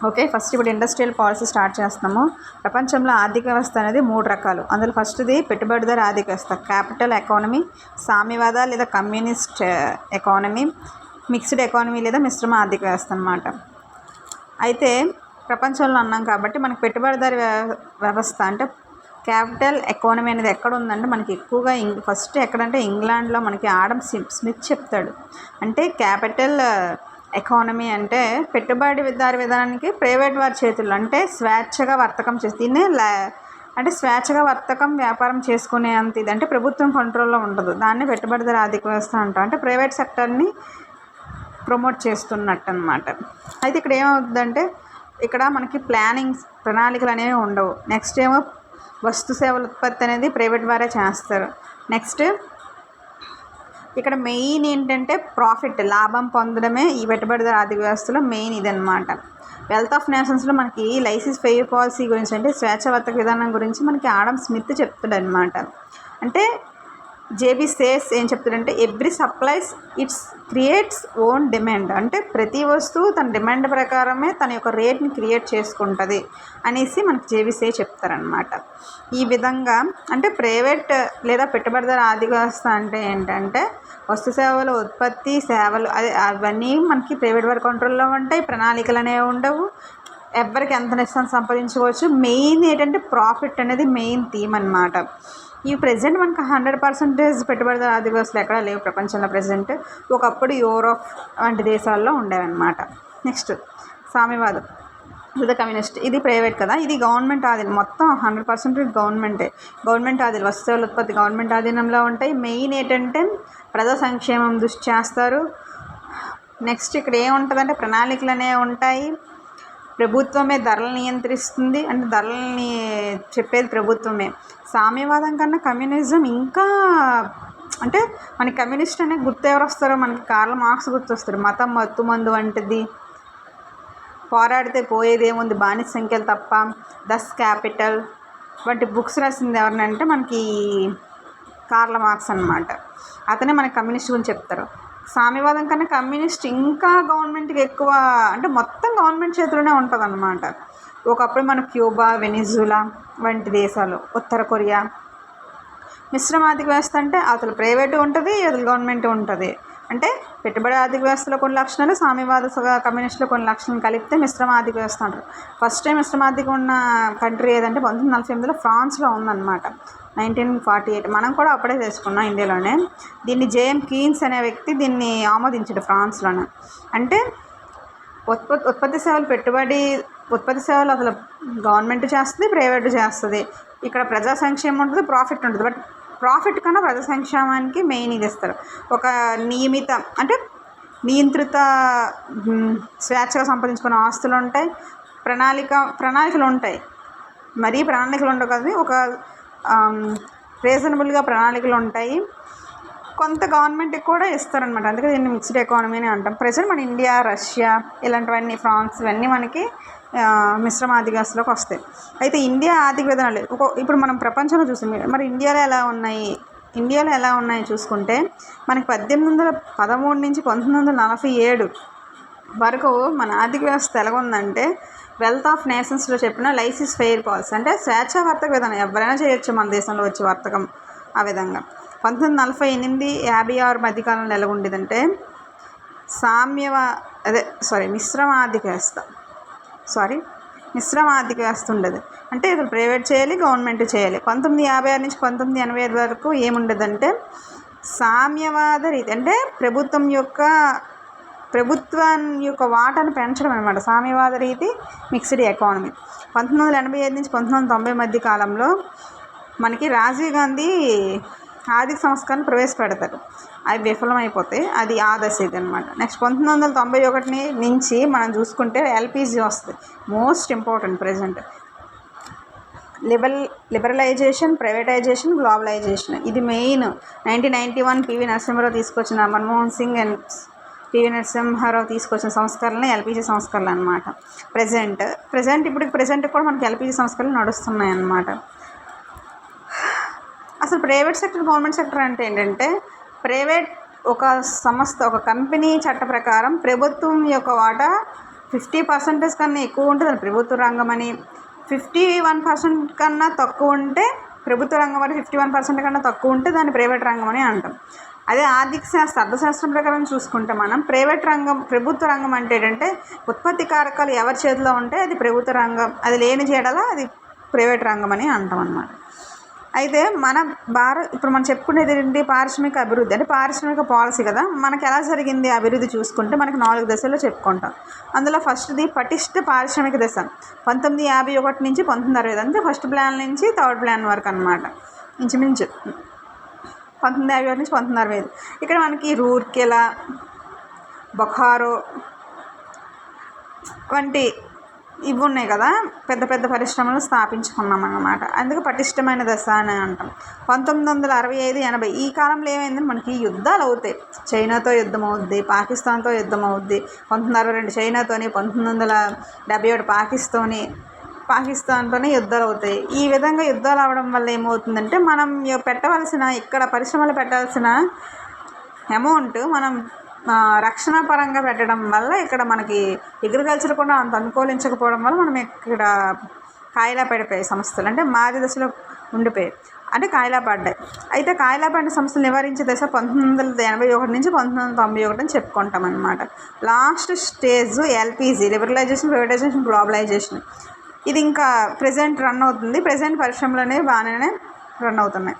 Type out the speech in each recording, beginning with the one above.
Okay, first ఇప్పుడు industrial policy start చేస్తున్నాము. ప్రపంచంలో ఆర్థిక వ్యవస్థ అనేది 3 రకాలు. అందులో ఫస్ట్ది పెట్టుబడిదారు ఆర్థిక వ్యవస్థ, క్యాపిటల్ ఎకానమీ, సామ్యవాద లేదా కమ్యూనిస్ట్ ఎకానమీ, మిక్స్డ్ ఎకానమీ లేదా మిశ్రమ ఆర్థిక వ్యవస్థ అన్నమాట. అయితే ప్రపంచంలో అన్నాం కాబట్టి మనకి పెట్టుబడిదారు వ్యవస్థ అంటే క్యాపిటల్ ఎకానమీ అనేది ఎక్కడ ఉందంటే మనకి ఎక్కువగా ఫస్ట్ ఎక్కడంటే ఇంగ్లాండ్లో మనకి ఆడమ్ స్మిత్ చెప్తాడు. అంటే క్యాపిటల్ ఎకానమీ అంటే పెట్టుబడిదారు విధానానికి ప్రైవేట్ వారి చేతుల్లో అంటే స్వేచ్ఛగా వర్తకం చేసి దీన్నే అంటే స్వేచ్ఛగా వర్తకం వ్యాపారం చేసుకునే అంత ఇది అంటే ప్రభుత్వం కంట్రోల్లో ఉండదు. దాన్ని పెట్టుబడిదారు ఆర్థిక వ్యవస్థ అంటాం. అంటే ప్రైవేట్ సెక్టర్ని ప్రమోట్ చేస్తున్నట్టు అనమాట. అయితే ఇక్కడ ఏమవుతుందంటే ఇక్కడ మనకి ప్రణాళికలు అనేవి ఉండవు. నెక్స్ట్ ఏమో వస్తు సేవల ఉత్పత్తి అనేది ప్రైవేట్ వారే చేస్తారు. నెక్స్ట్ ఇక్కడ మెయిన్ ఏంటంటే ప్రాఫిట్, లాభం పొందడమే ఈ పెట్టుబడిదారు ఆర్థిక వ్యవస్థలో మెయిన్ ఇదన్నమాట. వెల్త్ ఆఫ్ నేషన్స్లో మనకి లైసెన్స్ ఫెయిర్ పాలసీ గురించి అంటే స్వేచ్ఛ వర్తక విధానం గురించి మనకి ఆడమ్ స్మిత్ చెప్తాడు అనమాట. అంటే జేబీ సేస్ ఏం చెప్తాడంటే every supplies its creates own demand అంటే ప్రతి వస్తువు తన డిమాండ్ ప్రకారమే తన యొక్క రేట్ని క్రియేట్ చేసుకుంటుంది అనేసి మనకి జేబీ సే చెప్తారనమాట. ఈ విధంగా అంటే ప్రైవేట్ లేదా పెట్టుబడిదారు ఆర్థిక వ్యవస్థ అంటే ఏంటంటే వస్తు సేవల ఉత్పత్తి సేవలు అవన్నీ మనకి ప్రైవేట్ వారి కంట్రోల్లో ఉంటాయి. ప్రణాళికలు అనేవి ఉండవు. ఎవరికి ఎంత నష్టం సంపాదించుకోవచ్చు. మెయిన్ ఏంటంటే ప్రాఫిట్ అనేది మెయిన్ థీమ్ అనమాట. ఈ ప్రెజెంట్ మనకు 100% పెట్టుబడిదారు ఆర్థిక వ్యవస్థలు ఎక్కడా లేవు ప్రపంచంలో ప్రెజెంట్. ఒకప్పుడు యూరోప్ వంటి దేశాల్లో ఉండేవన్నమాట. నెక్స్ట్ సామ్యవాదం లేదా కమ్యూనిస్ట్, ఇది ప్రైవేట్ కదా, ఇది గవర్నమెంట్ ఆధీనం. మొత్తం 100% గవర్నమెంట్ ఆధీనం. వస్తువుల ఉత్పత్తి గవర్నమెంట్ ఆధీనంలో ఉంటాయి. మెయిన్ ఏంటంటే ప్రజా సంక్షేమం దృష్టి చేస్తారు. నెక్స్ట్ ఇక్కడ ఏముంటుందంటే ప్రణాళికలు అనేవి ఉంటాయి. ప్రభుత్వమే ధరలు నియంత్రిస్తుంది అంటే ధరలని చెప్పేది ప్రభుత్వమే. సామ్యవాదం కన్నా కమ్యూనిజం ఇంకా అంటే మనకి కమ్యూనిస్ట్ అనే గుర్తు ఎవరు వస్తారో మనకి కార్ల్ మార్క్స్ గుర్తొస్తారు. మతం మత్తుమందు వంటిది, పోరాడితే పోయేదేముంది, బానిస సంఖ్యలు తప్ప, దస్ క్యాపిటల్ వంటి బుక్స్ రాసింది ఎవరినంటే మనకి కార్ల్ మార్క్స్ అనమాట. అతనే మనకి కమ్యూనిస్ట్ గురించి చెప్తారు. సామ్యవాదం కన్నా కమ్యూనిస్ట్ ఇంకా గవర్నమెంట్కి ఎక్కువ అంటే మొత్తం గవర్నమెంట్ చేతిలోనే ఉంటుంది అన్నమాట. ఒకప్పుడు మన క్యూబా, వెనిజులా వంటి దేశాలు, ఉత్తర కొరియా. మిశ్రమ ఆర్థిక వ్యవస్థ అంటే అసలు ప్రైవేటు ఉంటుంది, అసలు గవర్నమెంట్ ఉంటుంది. అంటే పెట్టుబడి ఆర్థిక వ్యవస్థలో కొన్ని లక్షణాలు, సామ్యవాద కమ్యూనిస్టులో కొన్ని లక్షణాలు కలిపితే మిశ్రమ ఆర్థిక వ్యవస్థ అంటారు. ఫస్ట్ టైం మిశ్రమ ఆర్థిక ఉన్న కంట్రీ ఏదంటే 1948లో ఫ్రాన్స్లో ఉందన్నమాట. 1948 మనం కూడా అప్పుడే చేసుకున్నాం ఇండియాలోనే. దీన్ని జేఎం కీన్స్ అనే వ్యక్తి దీన్ని ఆమోదించాడు ఫ్రాన్స్లోనే. అంటే ఉత్పత్తి సేవలు అసలు గవర్నమెంట్ చేస్తుంది, ప్రైవేట్ చేస్తుంది. ఇక్కడ ప్రజా సంక్షేమం ఉంటుంది, ప్రాఫిట్ ఉంటుంది. బట్ ప్రాఫిట్ కన్నా ప్రజా సంక్షేమానికి మెయిన్ ఇది ఇస్తారు. ఒక నియంత్రిత స్వేచ్ఛగా సంపాదించుకున్న ఆస్తులు ఉంటాయి, ప్రణాళికలు ఉంటాయి. మరీ ప్రణాళికలు ఉండవు కదా, ఒక రీజనబుల్గా ప్రణాళికలు ఉంటాయి. కొంత గవర్నమెంట్కి కూడా ఇస్తారనమాట. అందుకే దీన్ని మిక్స్డ్ ఎకానమీ అని అంటాం. ప్రెజెంట్ మన ఇండియా, రష్యా ఇలాంటివన్నీ, ఫ్రాన్స్ ఇవన్నీ మనకి మిశ్రమ ఆర్థిక వ్యవస్థలోకి వస్తాయి. అయితే ఇండియా ఆర్థిక విధానాలు ఇప్పుడు మనం ప్రపంచంలో చూసాం. మరి ఇండియాలో ఎలా ఉన్నాయి చూసుకుంటే మనకి 1813 నుంచి 1947 వరకు మన ఆర్థిక వ్యవస్థ ఎలాగుందంటే వెల్త్ ఆఫ్ నేషన్స్లో చెప్పిన లైసెన్స్ ఫెయిర్ పాలసీ అంటే స్వేచ్ఛా వర్తక విధానం. ఎవరైనా చేయొచ్చు మన దేశంలో వచ్చి వర్తకం. ఆ విధంగా 1948-56 మధ్యకాలంలో ఎలా ఉండేదంటే మిశ్రమ ఆర్థిక వ్యవస్థ ఉండేది. అంటే ఇది ప్రైవేట్ చేయాలి, గవర్నమెంట్ చేయాలి. 1956 నుంచి 1985 వరకు ఏముండదంటే సామ్యవాద రీతి అంటే ప్రభుత్వాన్ని యొక్క వాటాను పెంచడం అనమాట. సామ్యవాద రీతి, మిక్స్డ్ ఎకానమీ. 1985 నుంచి 1990 మధ్య కాలంలో మనకి రాజీవ్ గాంధీ ఆర్థిక సంస్కరణ ప్రవేశపెడతారు. అవి విఫలమైపోతాయి. అది ఆ దశ ఇది అనమాట. నెక్స్ట్ 1991 నుంచి మనం చూసుకుంటే ఎల్పిజి వస్తుంది. Most important present liberalisation, privatisation, globalisation ఇది మెయిన్. 1991 పివి నరసింహారావు తీసుకొచ్చిన, మన్మోహన్ సింగ్ అండ్ పివి నరసింహారావు తీసుకొచ్చిన సంస్కరణలు ఎల్పిజి సంస్కరణలు అనమాట. ప్రజెంట్ కూడా మనకి ఎల్పిజి సంస్కరణలు నడుస్తున్నాయి అన్నమాట. అసలు ప్రైవేట్ సెక్టర్, గవర్నమెంట్ సెక్టర్ అంటే ఏంటంటే ప్రైవేట్ ఒక సంస్థ, ఒక కంపెనీ చట్ట ప్రకారం ప్రభుత్వం యొక్క వాటా 50% కన్నా ఎక్కువ ఉంటే దాన్ని ప్రభుత్వ రంగం అని, 51% కన్నా తక్కువ ఉంటే ప్రభుత్వ రంగం అని, 51% కన్నా తక్కువ ఉంటే దాన్ని ప్రైవేట్ రంగం అని అంటాం. అదే ఆర్థిక శాస్త్ర అర్థశాస్త్రం ప్రకారం చూసుకుంటే మనం ప్రభుత్వ రంగం అంటే ఏంటంటే ఉత్పత్తి కారకాలు ఎవరి చేతిలో ఉంటే అది ప్రభుత్వ రంగం, అది లేని చేయడాల అది ప్రైవేట్ రంగం అని అంటాం అన్నమాట. అయితే ఇప్పుడు మనం చెప్పుకునేది ఏంటి, పారిశ్రామిక అభివృద్ధి అంటే పారిశ్రామిక పాలసీ కదా. మనకి ఎలా జరిగింది అభివృద్ధి చూసుకుంటే మనకి 4 దశల్లో చెప్పుకుంటాం. అందులో ఫస్ట్ది పటిష్ట పారిశ్రామిక దశ 1951 నుంచి 1965, అంటే ఫస్ట్ ప్లాన్ నుంచి థర్డ్ ప్లాన్ వరకు అన్నమాట. ఇంచుమించు 1951 నుంచి 1965. ఇక్కడ మనకి రూర్కెలా, బొకారో వంటి ఇవి ఉన్నాయి కదా, పెద్ద పెద్ద పరిశ్రమలు స్థాపించుకున్నాం అన్నమాట. అందుకే పటిష్టమైన దశ అని అంటాం. 1965-80 ఈ కాలంలో ఏమైందని మనకి యుద్ధాలు అవుతాయి. చైనాతో యుద్ధం అవుద్ది, పాకిస్తాన్తో యుద్ధం అవుద్ది. 1962 చైనాతోని, 1971 పాకిస్తాన్తోనే యుద్ధాలు అవుతాయి. ఈ విధంగా యుద్ధాలు అవడం వల్ల ఏమవుతుందంటే మనం ఇక్కడ పరిశ్రమలు పెట్టాల్సిన అమౌంట్ మనం రక్షణ పరంగా పెట్టడం వల్ల ఇక్కడ మనకి అగ్రికల్చర్ కూడా అంత అనుకూలించకపోవడం వల్ల మనం ఇక్కడ కాయిలా పడిపోయాయి సంస్థలు, అంటే మాది దశలో ఉండిపోయాయి, అంటే కాయిలా పడ్డాయి. అయితే కాయిలా పడిన సంస్థలు నివారించే దశ 1981 నుంచి 1991 అని చెప్పుకుంటాం అన్నమాట. Last stage LPG, liberalisation, privatisation, globalisation. ఇది ఇంకా ప్రెజెంట్ రన్ అవుతుంది. ప్రెజెంట్ పరిశ్రమలు అనేవి బాగానే రన్ అవుతున్నాయి.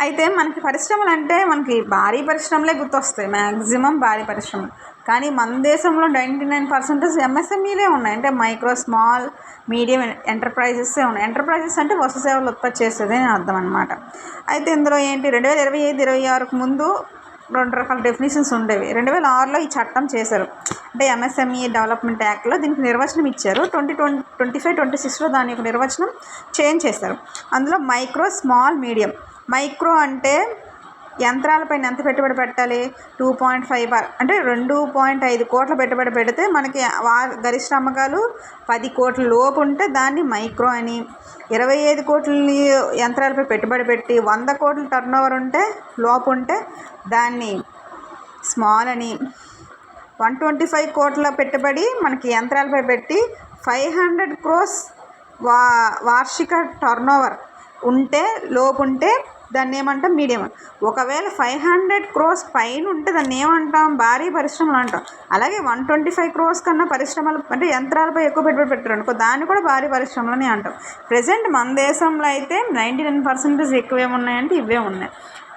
అయితే మనకి పరిశ్రమలు అంటే మనకి భారీ పరిశ్రమలే గుర్తొస్తాయి, మ్యాక్సిమం భారీ పరిశ్రమలు. కానీ మన దేశంలో 99% ఎంఎస్ఎంఈలే ఉన్నాయి, అంటే మైక్రో, స్మాల్, మీడియం ఎంటర్ప్రైజెస్సే ఉన్నాయి. ఎంటర్ప్రైజెస్ అంటే వస్తు సేవలు ఉత్పత్తి చేసేది అని అర్థం అనమాట. అయితే ఇందులో ఏంటి 2025-26 ముందు 2 రకాల డెఫినేషన్స్ ఉండేవి. 2006లో ఈ చట్టం చేశారు, అంటే ఎంఎస్ఎంఈ డెవలప్మెంట్ యాక్ట్లో దీనికి నిర్వచనం ఇచ్చారు. 2025-26లో దాని యొక్క నిర్వచనం చేంజ్ చేశారు. అందులో మైక్రో, స్మాల్, మీడియం. మైక్రో అంటే యంత్రాలపైన ఎంత పెట్టుబడి పెట్టాలి, 2.5 అంటే 2.5 కోట్ల పెట్టుబడి పెడితే మనకి గరిష్ట అమ్మకాలు 10 కోట్ల లోపు ఉంటే దాన్ని మైక్రో అని, 25 కోట్ల యంత్రాలపై పెట్టుబడి పెట్టి 100 కోట్ల టర్నోవర్ ఉంటే లోపు ఉంటే దాన్ని స్మాల్ అని, 125 కోట్ల పెట్టుబడి మనకి యంత్రాలపై పెట్టి 500 crores వార్షిక టర్నోవర్ ఉంటే లోపు ఉంటే దాన్ని ఏమంటాం, మీడియం. ఒకవేళ 500 crores పైన ఉంటే దాన్ని ఏమంటాం, భారీ పరిశ్రమలు అంటాం. అలాగే 125 crores కన్నా పరిశ్రమలు అంటే యంత్రాలపై ఎక్కువ పెట్టుబడి పెట్టారు అనుకో, దాన్ని కూడా భారీ పరిశ్రమలని అంటాం. ప్రజెంట్ మన దేశంలో అయితే 99% ఎక్కువ ఏమున్నాయంటే ఇవే ఉన్నాయి.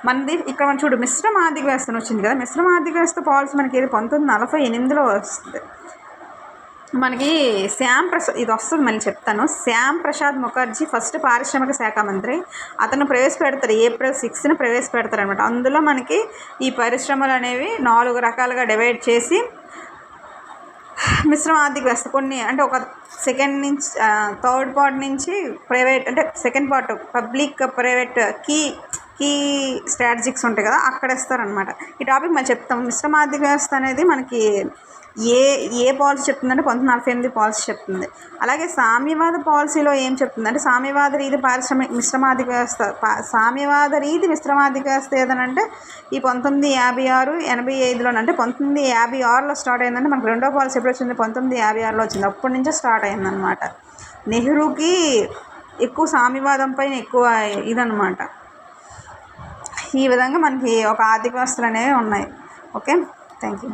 మనది ఇక్కడ మనం చూడు మిశ్రమ ఆర్థిక వ్యవస్థ వచ్చింది కదా. మిశ్రమ ఆర్థిక వ్యవస్థ పాలసీ మనకి 1948లో వస్తుంది. మనకి ఇది వస్తుంది మళ్ళీ చెప్తాను. శ్యామ్ ప్రసాద్ ముఖర్జీ ఫస్ట్ పారిశ్రామిక శాఖ మంత్రి. అతను ప్రవేశపెడతారు, April 6న ప్రవేశపెడతారు అనమాట. అందులో మనకి ఈ పరిశ్రమలు అనేవి 4 రకాలుగా డివైడ్ చేసి మిశ్రమ ఆర్థిక వ్యవస్థ కొన్ని అంటే ఒక సెకండ్ నుంచి థర్డ్ పార్ట్ నుంచి ప్రైవేట్ అంటే second part public private key strategics ఉంటాయి కదా, అక్కడ ఇస్తారనమాట. ఈ టాపిక్ మనం చెప్తాం. మిశ్రమ ఆర్థిక వ్యవస్థ అనేది మనకి ఏ పాలసీ చెప్తుందంటే 1948 పాలసీ చెప్తుంది. అలాగే సామ్యవాద పాలసీలో ఏం చెప్తుందంటే సామ్యవాద రీతి మిశ్రమార్థిక వ్యవస్థ సామ్యవాద రీతి మిశ్రమార్థిక వ్యవస్థ ఏదనంటే ఈ 1956-85లో అంటే 1956లో స్టార్ట్ అయిందంటే మనకు రెండో పాలసీ ఎప్పుడు వచ్చింది, 1956లో వచ్చింది. అప్పటి నుంచే స్టార్ట్ అయిందనమాట. నెహ్రూకి ఎక్కువ సామ్యవాదం పైన ఎక్కువ ఇదనమాట. ఈ విధంగా మనకి ఒక ఆర్థిక వ్యవస్థలు అనేవి ఉన్నాయి. Okay, thank you.